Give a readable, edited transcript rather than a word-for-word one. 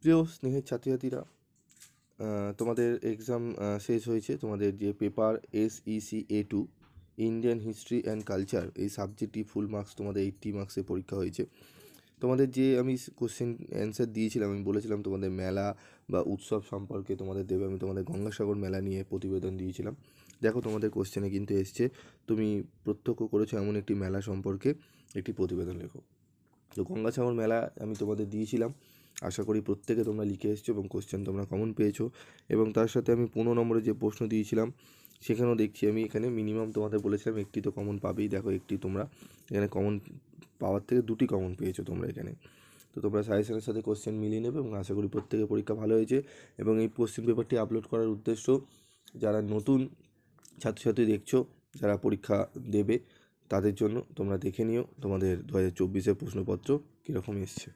প্রিয় স্নেহের ছাত্রছাত্রীরা, তোমাদের এক্সাম শেষ হয়েছে। তোমাদের যে paper SEC-A2 Indian history and culture, এই সাবজেক্টটি ফুল মার্কস তোমাদের 80 মার্কসের পরীক্ষা হয়েছে। তোমাদের যে আমি কোশ্চেন অ্যান্সার দিয়েছিলাম, আমি বলেছিলাম তোমাদের মেলা বা উৎসব সম্পর্কে তোমাদের দেবে। আমি তোমাদের গঙ্গাসাগর মেলা নিয়ে প্রতিবেদন দিয়েছিলাম। দেখো তোমাদের কোশ্চেনে কিন্তু এসছে, তুমি প্রত্যক্ষ করেছো এমন একটি মেলা সম্পর্কে একটি প্রতিবেদন লেখো। তো গঙ্গাসাগর মেলা আমি তোমাদের দিয়েছিলাম, আশা করি প্রত্যেকে তোমরা লিখে এসছো এবং কোশ্চেন তোমরা কমন পেয়েছো। এবং তার সাথে আমি 15 নম্বরে যে প্রশ্ন দিয়েছিলাম সেখানেও দেখছি আমি এখানে মিনিমাম তোমাদের বলেছিলাম একটি তো কমন পাবেই। দেখো একটি তোমরা এখানে কমন পাওয়ার থেকে 2টি কমন পেয়েছো তোমরা এখানে। তো তোমরা সাজেশনের সাথে কোশ্চেন মিলিয়ে নেবে এবং আশা করি প্রত্যেকের পরীক্ষা ভালো হয়েছে। এবং এই কোশ্চেন পেপারটি আপলোড করার উদ্দেশ্য, যারা নতুন ছাত্রছাত্রী দেখছো, যারা পরীক্ষা দেবে তাদের জন্য তোমরা দেখে নিও তোমাদের 2024-এর প্রশ্নপত্র কীরকম এসছে।